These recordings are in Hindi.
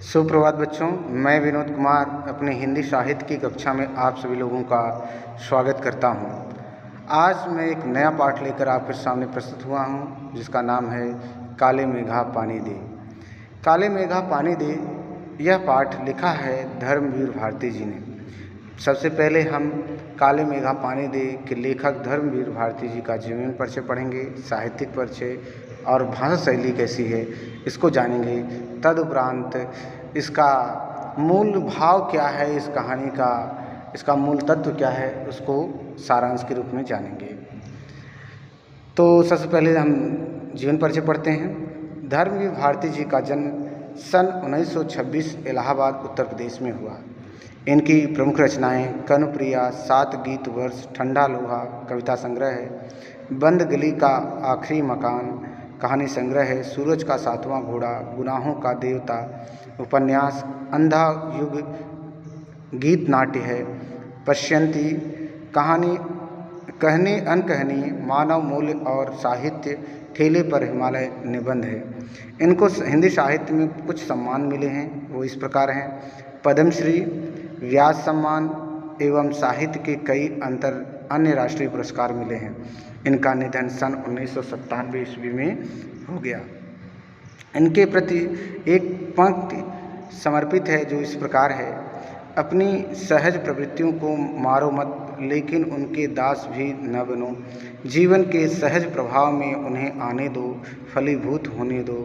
सुप्रभात बच्चों, मैं विनोद कुमार अपने हिंदी साहित्य की कक्षा में आप सभी लोगों का स्वागत करता हूं। आज मैं एक नया पाठ लेकर आपके सामने प्रस्तुत हुआ हूं, जिसका नाम है काले मेघा पानी दे। काले मेघा पानी दे यह पाठ लिखा है धर्मवीर भारती जी ने। सबसे पहले हम काले मेघा पानी दे के लेखक धर्मवीर भारती जी का जीवन परिचय पढ़ेंगे, साहित्यिक परिचय और भाषा शैली कैसी है इसको जानेंगे। तदुपरांत इसका मूल भाव क्या है, इस कहानी का इसका मूल तत्व क्या है, उसको सारांश के रूप में जानेंगे। तो सबसे पहले हम जीवन परिचय पढ़ते हैं। धर्मवीर भारती जी का जन्म सन 1926 इलाहाबाद उत्तर प्रदेश में हुआ। इनकी प्रमुख रचनाएं कर्णप्रिया, 7 गीत वर्ष, ठंडा लोहा कविता संग्रह है, बंद गली का आखिरी मकान कहानी संग्रह है, सूरज का 7वां घोड़ा, गुनाहों का देवता उपन्यास, अंधा युग गीत नाट्य है, पश्यंती कहानी कहनी अनकहनी, मानव मूल्य और साहित्य, ठेले पर हिमालय निबंध है। इनको हिंदी साहित्य में कुछ सम्मान मिले हैं, वो इस प्रकार हैं। पद्मश्री, व्यास सम्मान एवं साहित्य के कई अन्य राष्ट्रीय पुरस्कार मिले हैं। इनका निधन सन 1997 ईस्वी में हो गया। इनके प्रति एक पंक्ति समर्पित है जो इस प्रकार है। अपनी सहज प्रवृत्तियों को मारो मत, लेकिन उनके दास भी न बनो। जीवन के सहज प्रभाव में उन्हें आने दो, फलीभूत होने दो।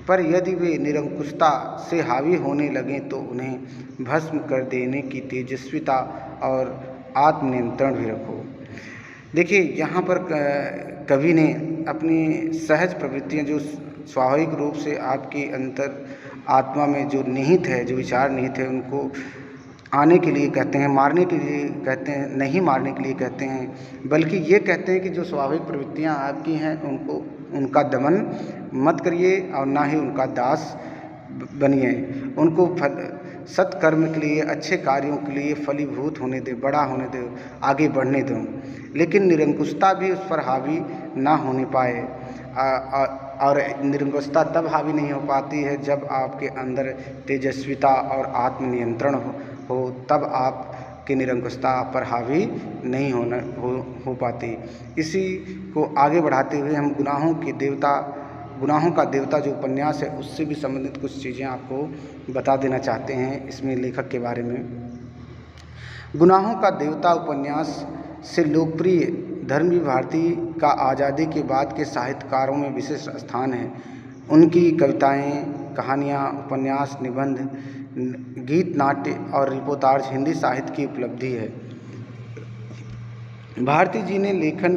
पर यदि वे निरंकुशता से हावी होने लगें तो उन्हें भस्म कर देने की तेजस्विता और आत्मनियंत्रण भी रखो। देखिए, यहाँ पर कवि ने अपनी सहज प्रवृत्तियाँ जो स्वाभाविक रूप से आपकी अंतर आत्मा में जो निहित है, जो विचार निहित है, उनको आने के लिए कहते हैं, मारने के लिए कहते हैं, नहीं मारने के लिए कहते हैं, बल्कि ये कहते हैं कि जो स्वाभाविक प्रवृत्तियाँ आपकी हैं उनका दमन मत करिए और ना ही उनका दास बनिए। उनको सत्कर्म के लिए, अच्छे कार्यों के लिए फलीभूत होने दे, बड़ा होने दे, आगे बढ़ने दो, लेकिन निरंकुशता भी उस पर हावी ना होने पाए। और निरंकुशता तब हावी नहीं हो पाती है जब आपके अंदर तेजस्विता और आत्मनियंत्रण हो, तब आपकी निरंकुशता पर हावी नहीं हो पाती। इसी को आगे बढ़ाते हुए हम गुनाहों का देवता जो उपन्यास है उससे भी संबंधित कुछ चीज़ें आपको बता देना चाहते हैं इसमें लेखक के बारे में। गुनाहों का देवता उपन्यास से लोकप्रिय धर्मवीर भारती का आज़ादी के बाद के साहित्यकारों में विशेष स्थान है। उनकी कविताएं, कहानियाँ, उपन्यास, निबंध, गीत, नाट्य और रिपोर्टाज हिंदी साहित्य की उपलब्धि है। भारती जी ने लेखन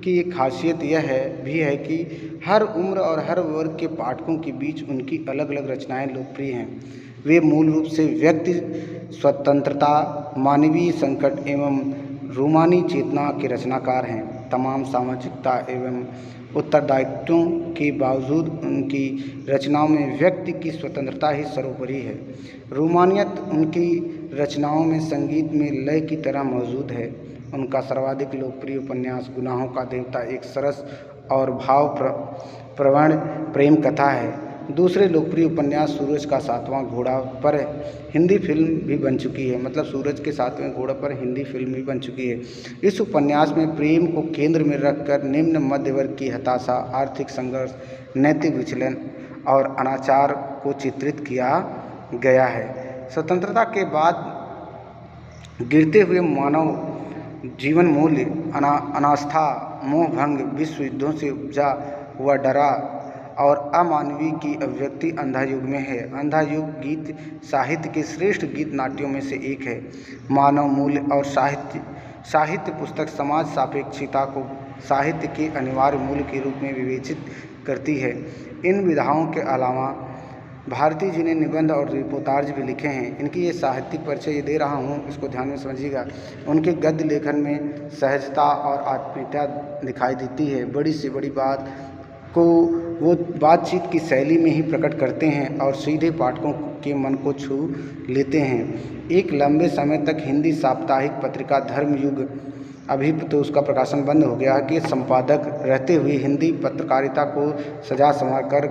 की एक खासियत यह भी है कि हर उम्र और हर वर्ग के पाठकों के बीच उनकी अलग अलग रचनाएं लोकप्रिय हैं। वे मूल रूप से व्यक्ति स्वतंत्रता, मानवीय संकट एवं रूमानी चेतना के रचनाकार हैं। तमाम सामाजिकता एवं उत्तरदायित्वों के बावजूद उनकी रचनाओं में व्यक्ति की स्वतंत्रता ही सर्वोपरि है। रूमानियत उनकी रचनाओं में संगीत में लय की तरह मौजूद है। उनका सर्वाधिक लोकप्रिय उपन्यास गुनाहों का देवता एक सरस और भाव प्रवण प्रेम कथा है। दूसरे लोकप्रिय उपन्यास सूरज का 7वां घोड़ा पर हिंदी फिल्म भी बन चुकी है। मतलब सूरज के 7वें घोड़े पर हिंदी फिल्म भी बन चुकी है। इस उपन्यास में प्रेम को केंद्र में रखकर निम्न मध्य वर्ग की हताशा, आर्थिक संघर्ष, नैतिक विचलन और अनाचार को चित्रित किया गया है। स्वतंत्रता के बाद गिरते हुए मानव जीवन मूल्य, अनास्था, मोह भंग, विश्व युद्धों से उपजा हुआ डरा और अमानवीय की अभिव्यक्ति अंधा युग में है। अंधा युग गीत साहित्य के श्रेष्ठ गीत नाट्यों में से एक है। मानव मूल्य और साहित्य पुस्तक समाज सापेक्षिता को साहित्य के अनिवार्य मूल्य के रूप में विवेचित करती है। इन विधाओं के अलावा भारती जी ने निबंध और रिपोर्टाज भी लिखे हैं। इनकी ये साहित्यिक परिचय दे रहा हूँ, इसको ध्यान में समझिएगा। उनके गद्य लेखन में सहजता और आत्मीयता दिखाई देती है। बड़ी से बड़ी बात को वो बातचीत की शैली में ही प्रकट करते हैं और सीधे पाठकों के मन को छू लेते हैं। एक लंबे समय तक हिंदी साप्ताहिक पत्रिका धर्मयुग, अभी तो उसका प्रकाशन बंद हो गया, के संपादक रहते हुए हिंदी पत्रकारिता को सजा संवार कर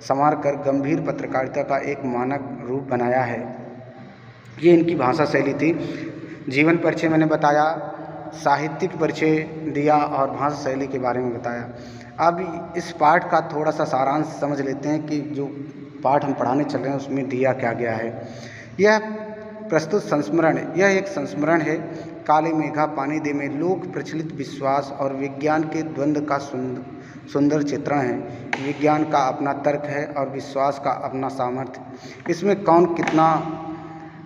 संवार कर गंभीर पत्रकारिता का एक मानक रूप बनाया है। ये इनकी भाषा शैली थी। जीवन परिचय मैंने बताया, साहित्यिक परिचय दिया और भाषा शैली के बारे में बताया। अब इस पाठ का थोड़ा सा सारांश समझ लेते हैं कि जो पाठ हम पढ़ाने चल रहे हैं उसमें दिया क्या गया है। यह प्रस्तुत संस्मरण, यह एक संस्मरण है। काले मेघा पानी दे में लोक प्रचलित विश्वास और विज्ञान के द्वंद्व का सुंदर चित्रण है। विज्ञान का अपना तर्क है और विश्वास का अपना सामर्थ्य। इसमें कौन कितना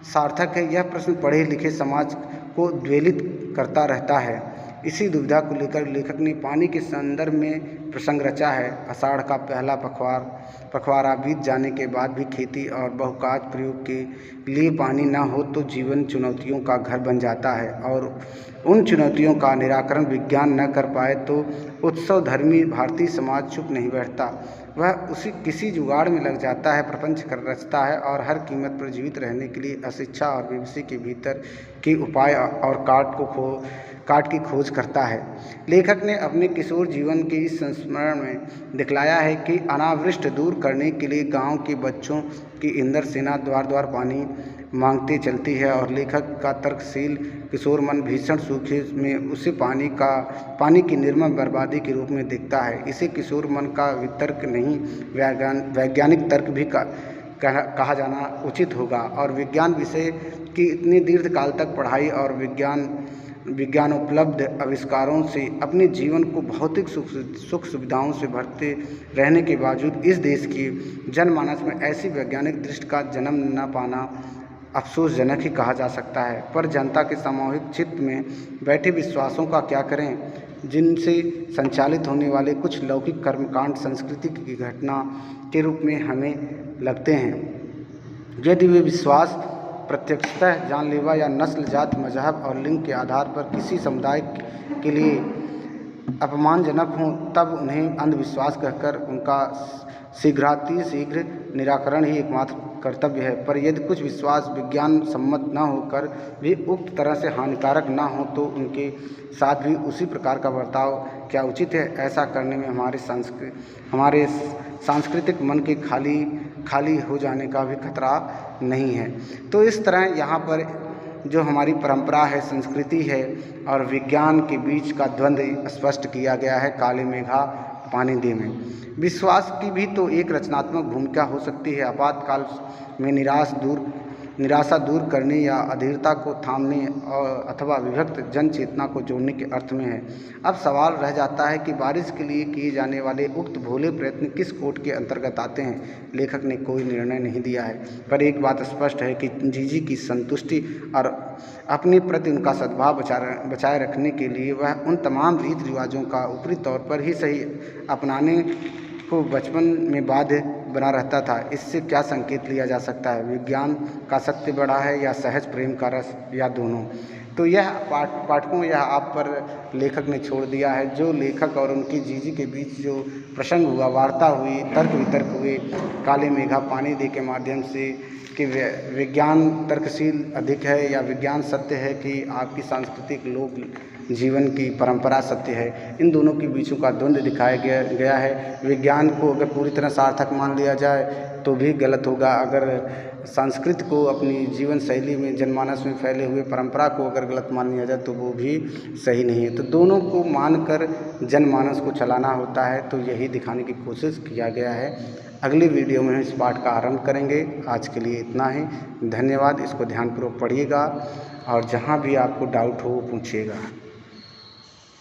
सार्थक है, यह प्रश्न पढ़े लिखे समाज को द्वेलित करता रहता है। इसी दुविधा को लेकर लेखक ने पानी के संदर्भ में प्रसंग रचा है। आषाढ़ का पहला पखवाड़ा बीत जाने के बाद भी खेती और बहुकाज प्रयोग के लिए पानी न हो तो जीवन चुनौतियों का घर बन जाता है, और उन चुनौतियों का निराकरण विज्ञान न कर पाए तो उत्सव धर्मी भारतीय समाज चुप नहीं बैठता। वह उसी किसी जुगाड़ में लग जाता है, प्रपंच कर रचता है और हर कीमत पर जीवित रहने के लिए अशिक्षा और बेबसी के भीतर के उपाय और काट की खोज करता है। लेखक ने अपने किशोर जीवन के इस संस्मरण में दिखलाया है कि अनावृष्टि दूर करने के लिए गांव के बच्चों की इंद्र सेना द्वार द्वार पानी मांगते चलती है, और लेखक का तर्कशील किशोर मन भीषण सूखे में उसे पानी की निर्मम बर्बादी के रूप में दिखता है। इसे किशोर मन का वितर्क नहीं, वैज्ञानिक तर्क भी कहा जाना उचित होगा। और विज्ञान विषय की इतनी दीर्घकाल तक पढ़ाई और विज्ञानोपलब्ध आविष्कारों से अपने जीवन को भौतिक सुख सुविधाओं से भरते रहने के बावजूद इस देश की जनमानस में ऐसी वैज्ञानिक दृष्टि का जन्म न पाना अफसोसजनक ही कहा जा सकता है। पर जनता के सामूहिक चित्त में बैठे विश्वासों का क्या करें, जिनसे संचालित होने वाले कुछ लौकिक कर्मकांड संस्कृति की घटना के रूप में हमें लगते हैं। यदि वे विश्वास प्रत्यक्षतः जानलेवा या नस्ल, जाति, मजहब और लिंग के आधार पर किसी समुदाय के लिए अपमानजनक हों, तब उन्हें अंधविश्वास कहकर उनका शीघ्र निराकरण ही एकमात्र कर्तव्य है। पर यदि कुछ विश्वास विज्ञान सम्मत न होकर भी उक्त तरह से हानिकारक न हो तो उनके साथ भी उसी प्रकार का बर्ताव क्या उचित है? ऐसा करने में हमारे सांस्कृतिक मन के खाली हो जाने का भी खतरा नहीं है। तो इस तरह यहाँ पर जो हमारी परंपरा है, संस्कृति है और विज्ञान के बीच का द्वंद्व स्पष्ट किया गया है काले मेघा पानी दे में। विश्वास की भी तो एक रचनात्मक भूमिका हो सकती है। आपातकाल में निराशा दूर करने या अधीरता को थामने अथवा विभक्त जन चेतना को जोड़ने के अर्थ में है। अब सवाल रह जाता है कि बारिश के लिए किए जाने वाले उक्त भोले प्रयत्न किस कोट के अंतर्गत आते हैं। लेखक ने कोई निर्णय नहीं दिया है, पर एक बात स्पष्ट है कि जीजी की संतुष्टि और अपने प्रति उनका सद्भाव बचाए रखने के लिए वह उन तमाम रीति रिवाजों का ऊपरी तौर पर ही सही अपनाने को बचपन में बाध्य बना रहता था। इससे क्या संकेत लिया जा सकता है? विज्ञान का सत्य बड़ा है या सहज प्रेम का रस, या दोनों? तो यह पाठकों यह आप पर लेखक ने छोड़ दिया है। जो लेखक और उनकी जीजी के बीच जो प्रसंग हुआ, वार्ता हुई, तर्क वितर्क हुए काले मेघा पानी दे के माध्यम से, कि विज्ञान तर्कशील अधिक है या विज्ञान सत्य है, कि आपकी सांस्कृतिक लोक जीवन की परंपरा सत्य है, इन दोनों के बीचों का द्वंद्व दिखाया गया है। विज्ञान को अगर पूरी तरह सार्थक मान लिया जाए तो भी गलत होगा। अगर संस्कृत को अपनी जीवन शैली में जनमानस में फैले हुए परंपरा को अगर गलत मान लिया जाए तो वो भी सही नहीं है। तो दोनों को मानकर जनमानस को चलाना होता है। तो यही दिखाने की कोशिश किया गया है। अगली वीडियो में हम इस पाठ का आरंभ करेंगे। आज के लिए इतना ही। धन्यवाद। इसको ध्यानपूर्वक पढ़िएगा और जहाँ भी आपको डाउट हो वो पूछिएगा।